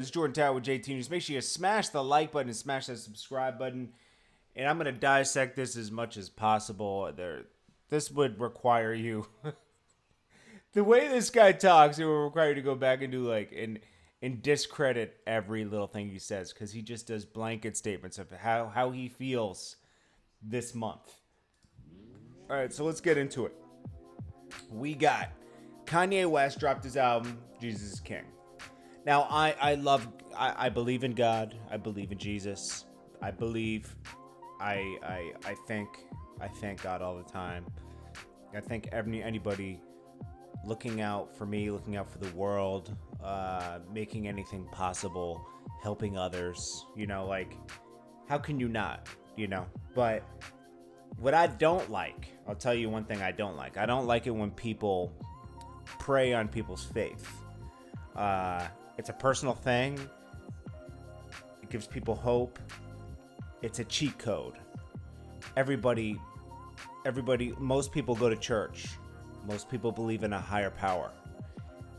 This is Jordan Tower with JT News. Make sure you smash the like button and smash that subscribe button. And I'm going to dissect this as much as possible. This would require you. The way this guy talks, it will require you to go back and do and discredit every little thing he says because he just does blanket statements of how he feels this month. All right, so let's get into it. We got Kanye West dropped his album, Jesus is King. Now, I believe in God. I believe in Jesus. I thank God all the time. I thank anybody looking out for me, looking out for the world, making anything possible, helping others. How can you not? But what I don't like, I'll tell you one thing I don't like. I don't like it when people prey on people's faith. It's a personal thing. It gives people hope. It's a cheat code. Everybody, most people go to church. Most people believe in a higher power.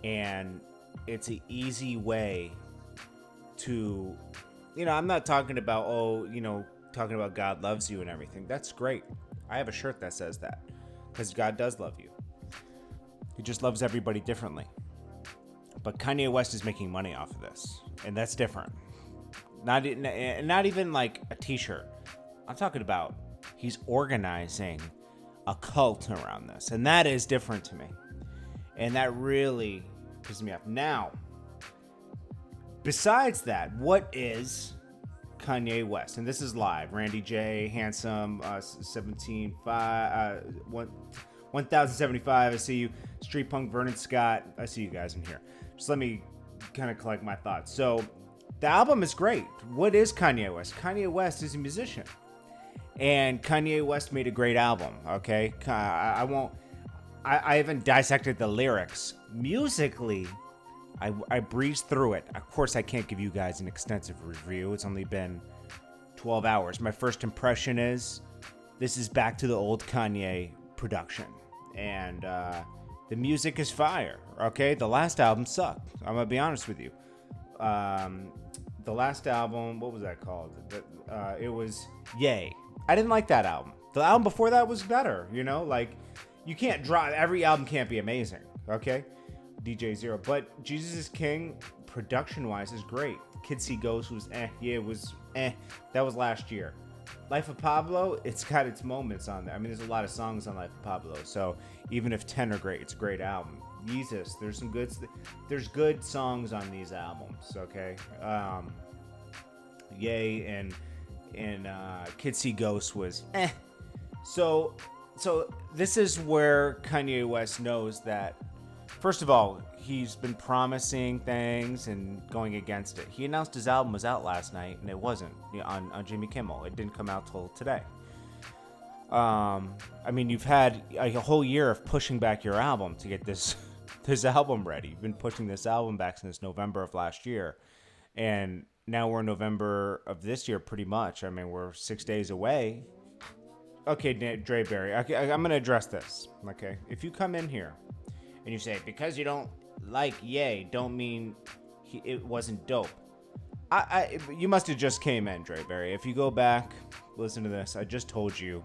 And it's an easy way to, I'm not talking about, talking about God loves you and everything. That's great. I have a shirt that says that because God does love you. He just loves everybody differently. But Kanye West is making money off of this, and that's different. Not even like a t-shirt. I'm talking about he's organizing a cult around this, and that is different to me. And that really pisses me off. Now, besides that, what is Kanye West? And this is live. Randy J, Handsome, 1075. I see you. Street Punk, Vernon Scott. I see you guys in here. Just let me kind of collect my thoughts. So, the album is great. What is Kanye West? Kanye West is a musician. And Kanye West made a great album, okay? I haven't dissected the lyrics. Musically, I breezed through it. Of course, I can't give you guys an extensive review. It's only been 12 hours. My first impression is this is back to the old Kanye production. And the music is fire, okay? The last album sucked. I'm going to be honest with you. The last album, what was that called? It was Yay. I didn't like that album. The album before that was better, you can't drop, every album can't be amazing, okay? DJ Zero. But Jesus is King, production-wise, is great. Kids See Ghosts was it was that was last year. Life of Pablo, it's got its moments on there. I mean, there's a lot of songs on Life of Pablo, so even if 10 are great, it's a great album. Jesus, there's good songs on these albums, okay? Yay and Kids See Ghosts was So this is where Kanye West knows that, first of all, he's been promising things and going against it. He announced his album was out last night, and it wasn't on Jimmy Kimmel. It didn't come out till today. You've had a whole year of pushing back your album to get this album ready. You've been pushing this album back since November of last year, and now we're in November of this year, pretty much. We're 6 days away. Okay, Dre Berry. Okay, I'm gonna address this. Okay, if you come in here and you say because you don't like Ye, don't mean it wasn't dope. You must have just came in, Dre Berry. If you go back, listen to this. I just told you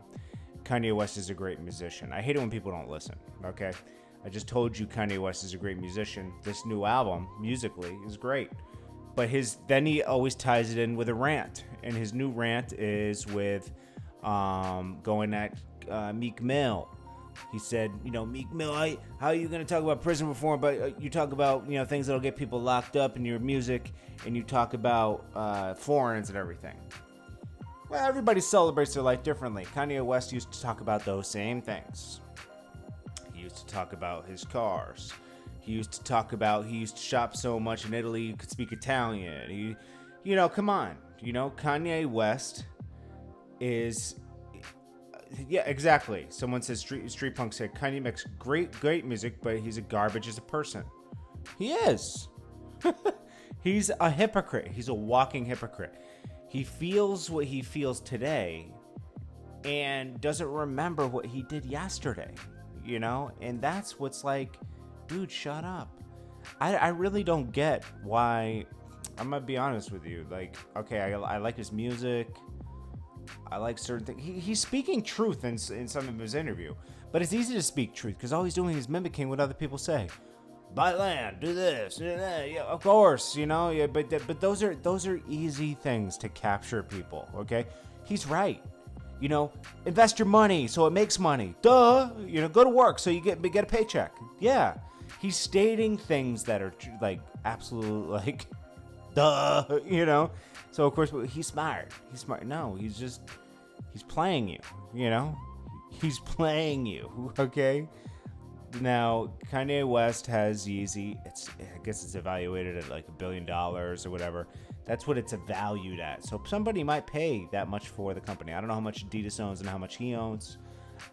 Kanye West is a great musician. I hate it when people don't listen, okay? I just told you Kanye West is a great musician. This new album, musically, is great. But then he always ties it in with a rant. And his new rant is with going at Meek Mill. He said, Meek Mill, how are you going to talk about prison reform, but you talk about, things that'll get people locked up in your music, and you talk about foreigners and everything. Well, everybody celebrates their life differently. Kanye West used to talk about those same things. He used to talk about his cars. He used to talk about he used to shop so much in Italy he could speak Italian. Come on. Kanye West is... Yeah, exactly. Someone says Street Punk said Kanye makes great music, but he's a garbage as a person. He is. He's a hypocrite. He's a walking hypocrite. He feels what he feels today and doesn't remember what he did yesterday, And that's what's like, dude, shut up. I really don't get why I'm gonna be honest with you. Like, okay, I like his music. I like certain things. He's speaking truth in some of his interview, but it's easy to speak truth because all he's doing is mimicking what other people say. Buy land, do this, do that. Yeah, of course, you know. Yeah, but those are easy things to capture people. Okay, he's right. You know, invest your money so it makes money. Duh. You know, go to work so you get a paycheck. Yeah, he's stating things that are like absolute like, duh. You know, so of course he's smart. He's smart. No, he's playing you. You know, he's playing you. Okay. Now, Kanye West has Yeezy. I guess it's evaluated at like $1 billion or whatever. That's what it's valued at. So somebody might pay that much for the company. I don't know how much Adidas owns and how much he owns.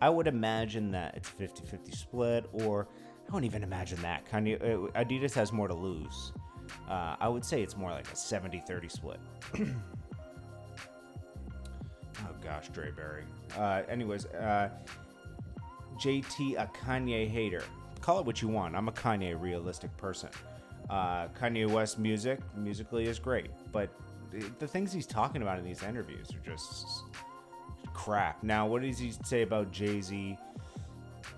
I would imagine that it's 50-50 split, or I don't even imagine that. Adidas has more to lose. I would say it's more like a 70-30 split. Oh gosh, Dre Berry. Anyways, JT, a Kanye hater. Call it what you want. I'm a Kanye realistic person. Kanye West musically is great, but the things he's talking about in these interviews are just crap. Now, what does he say about Jay-Z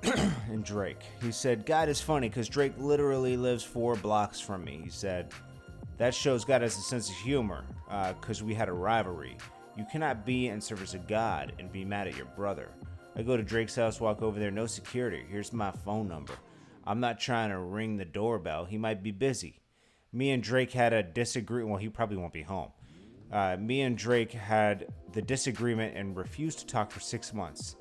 and Drake? He said, God is funny because Drake literally lives 4 blocks from me. He said, that show's got us a sense of humor because we had a rivalry. You cannot be in service of God and be mad at your brother. I go to Drake's house, walk over there, no security. Here's my phone number. I'm not trying to ring the doorbell. He might be busy. Me and Drake had a disagreement. Well, he probably won't be home. Me and Drake had the disagreement and refused to talk for 6 months.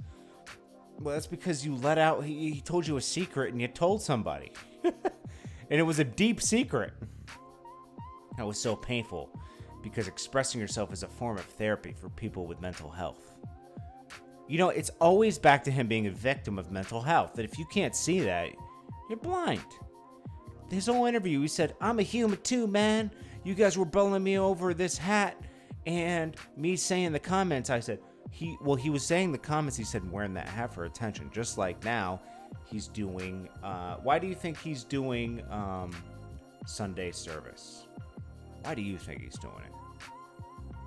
Well, that's because you let out, he told you a secret and you told somebody. And it was a deep secret. That was so painful because expressing yourself is a form of therapy for people with mental health. You know, it's always back to him being a victim of mental health. That if you can't see that, you're blind. His whole interview, he said, I'm a human too, man. You guys were bowling me over this hat. And me saying the comments, I said, he was saying the comments, he said, wearing that hat for attention. Just like now, he's doing, why do you think he's doing Sunday service? Why do you think he's doing it?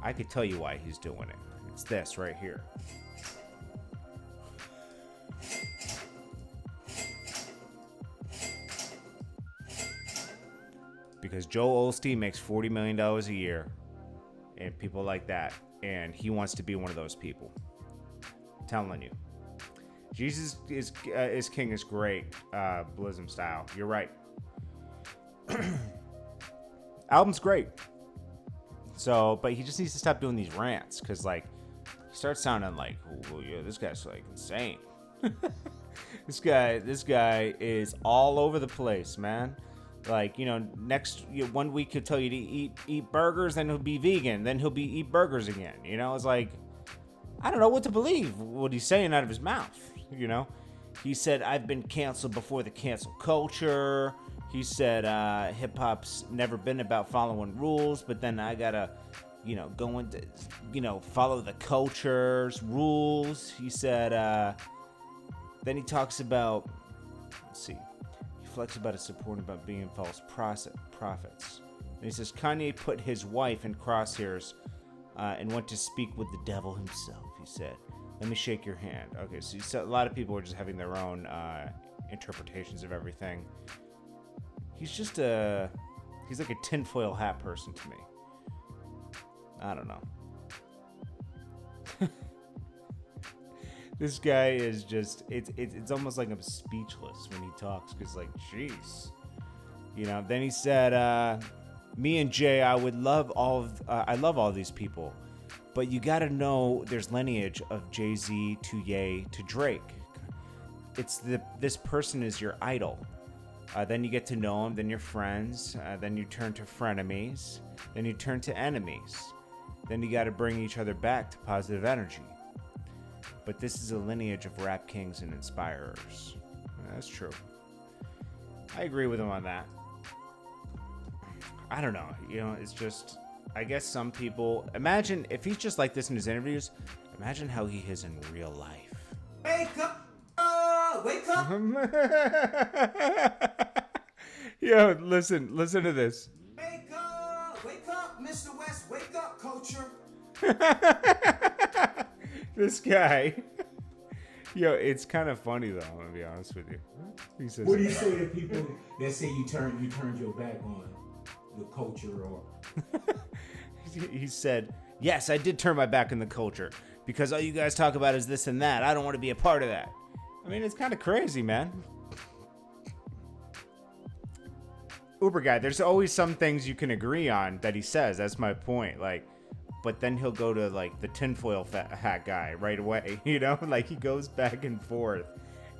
I could tell you why he's doing it. It's this right here. Because Joel Osteen makes $40 million a year, and people like that, and he wants to be one of those people. I'm telling you, Jesus is King is great, Blizzum style. You're right. Album's great. So, but he just needs to stop doing these rants, because like he starts sounding like, oh yeah, this guy's like insane. This guy is all over the place, man. Like, you know, next 1 week he'll tell you to eat burgers, then he'll be vegan, then he'll be eat burgers again. You know, it's like, I don't know what to believe what he's saying out of his mouth. You know, he said, I've been canceled before the cancel culture. He said, hip hop's never been about following rules, but then I gotta, you know, go into, you know, follow the culture's rules. He said, then he talks about, let's see. Flex about his support about being false prophets. And he says Kanye put his wife in crosshairs and went to speak with the devil himself. He said, let me shake your hand. Okay, so a lot of people are just having their own interpretations of everything. He's like a tinfoil hat person to me. I don't know. This guy is just, it's almost like I'm speechless when he talks, because like, jeez. You know, then he said, me and Jay, I love all these people, but you gotta know there's lineage of Jay-Z to Ye to Drake. It's this person is your idol. Then you get to know him, then you're friends, then you turn to frenemies, then you turn to enemies. Then you gotta bring each other back to positive energy. But this is a lineage of rap kings and inspirers. That's true. I agree with him on that. I don't know. You know, it's just, I guess some people, imagine if he's just like this in his interviews, imagine how he is in real life. Wake up! Wake up! Yo, listen to this. Wake up! Wake up! up, Mr. West. Wake up, culture. This guy. Yo, it's kind of funny though. I'm gonna be honest with you. He says, What do you say to people that say you turned your back on the culture or? he said, "Yes, I did turn my back on the culture because all you guys talk about is this and that. I don't want to be a part of that." I mean, it's kind of crazy, man. Uber guy, there's always some things you can agree on that he says. That's my point. Like, but then he'll go to like the tinfoil hat guy right away. You know, like he goes back and forth.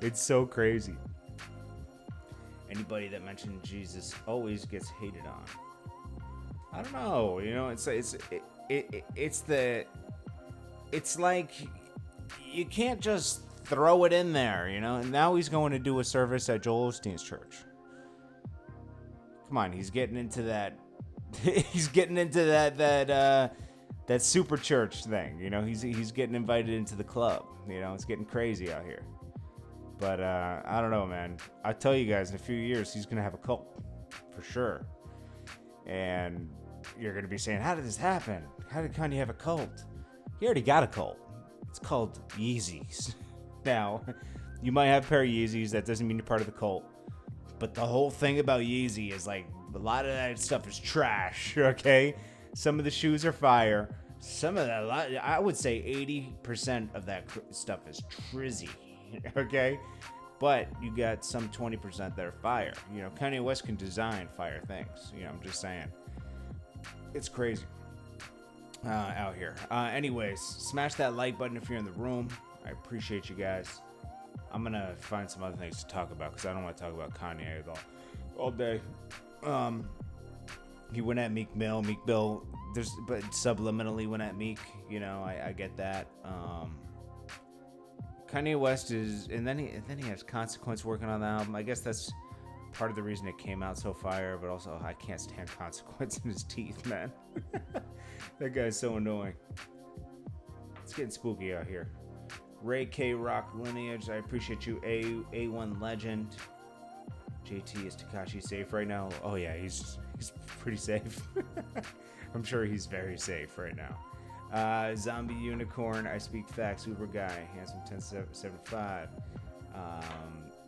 It's so crazy. Anybody that mentions Jesus always gets hated on. I don't know. You know, it's like you can't just throw it in there. You know, and now he's going to do a service at Joel Osteen's church. Come on, he's getting into that. He's getting into that super church thing. You know, he's getting invited into the club. You know, it's getting crazy out here. But I don't know, man. I tell you guys, in a few years, he's gonna have a cult for sure. And you're gonna be saying, "How did this happen? How did Kanye have a cult?" He already got a cult. It's called Yeezys. Now, you might have a pair of Yeezys. That doesn't mean you're part of the cult. But the whole thing about Yeezy is like a lot of that stuff is trash, okay? Some of the shoes are fire. Some of that, I would say 80% of that stuff is trizzy, okay? But you got some 20% that are fire. You know, Kanye West can design fire things. You know, I'm just saying. It's crazy out here. Anyways, smash that like button if you're in the room. I appreciate you guys. I'm gonna find some other things to talk about because I don't want to talk about Kanye all day. He went at Meek Mill. But subliminally went at Meek. You know, I get that. Kanye West is, and then he has Consequence working on the album. I guess that's part of the reason it came out so fire. But also, I can't stand Consequence in his teeth, man. That guy's so annoying. It's getting spooky out here. Ray K Rock Lineage, I appreciate you. A1 Legend. JT, is Tekashi safe right now? Oh yeah, he's pretty safe. I'm sure he's very safe right now. Zombie Unicorn, I speak facts. Uber guy, handsome 1075.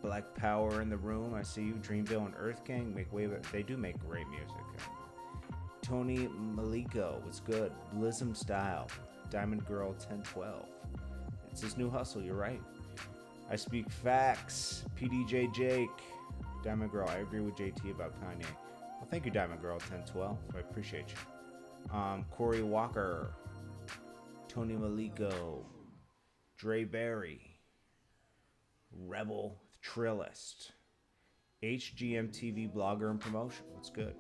Black Power in the room. I see you. Dreamville and Earth Gang make way. They do make great music. Tony Maliko, what's good? Blism Style. Diamond Girl 1012. It's his new hustle, you're right. I speak facts. PDJ Jake. Diamond Girl, I agree with JT about Kanye. Well, thank you, Diamond Girl 1012. I appreciate you. Corey Walker. Tony Maliko. Dre Berry. Rebel Trillist. HGM TV blogger and promotion. What's good?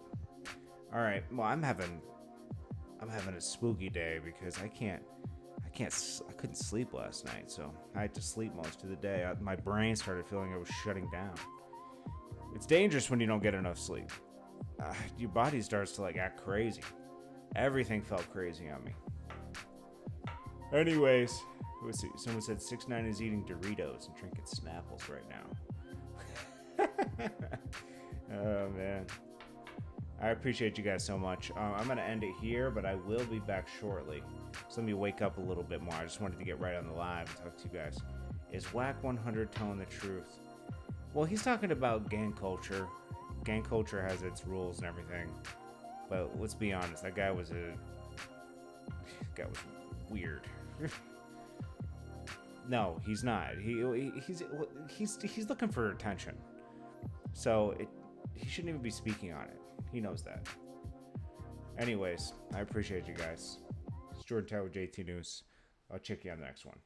All right. Well, I'm having a spooky day because I couldn't sleep last night, so I had to sleep most of the day. My brain started feeling it was shutting down. It's dangerous when you don't get enough sleep. Your body starts to like act crazy. Everything felt crazy on me. Anyways, let's see. Someone said 6ix9ine is eating Doritos and drinking Snapples right now. Oh man. I appreciate you guys so much. I'm going to end it here, but I will be back shortly. So let me wake up a little bit more. I just wanted to get right on the live and talk to you guys. Is Whack 100 telling the truth? Well, he's talking about gang culture. Gang culture has its rules and everything. But let's be honest, that guy was weird. No, he's not. He's looking for attention. So he shouldn't even be speaking on it. He knows that. Anyways, I appreciate you guys. It's Jordan Tower with JT News. I'll check you on the next one.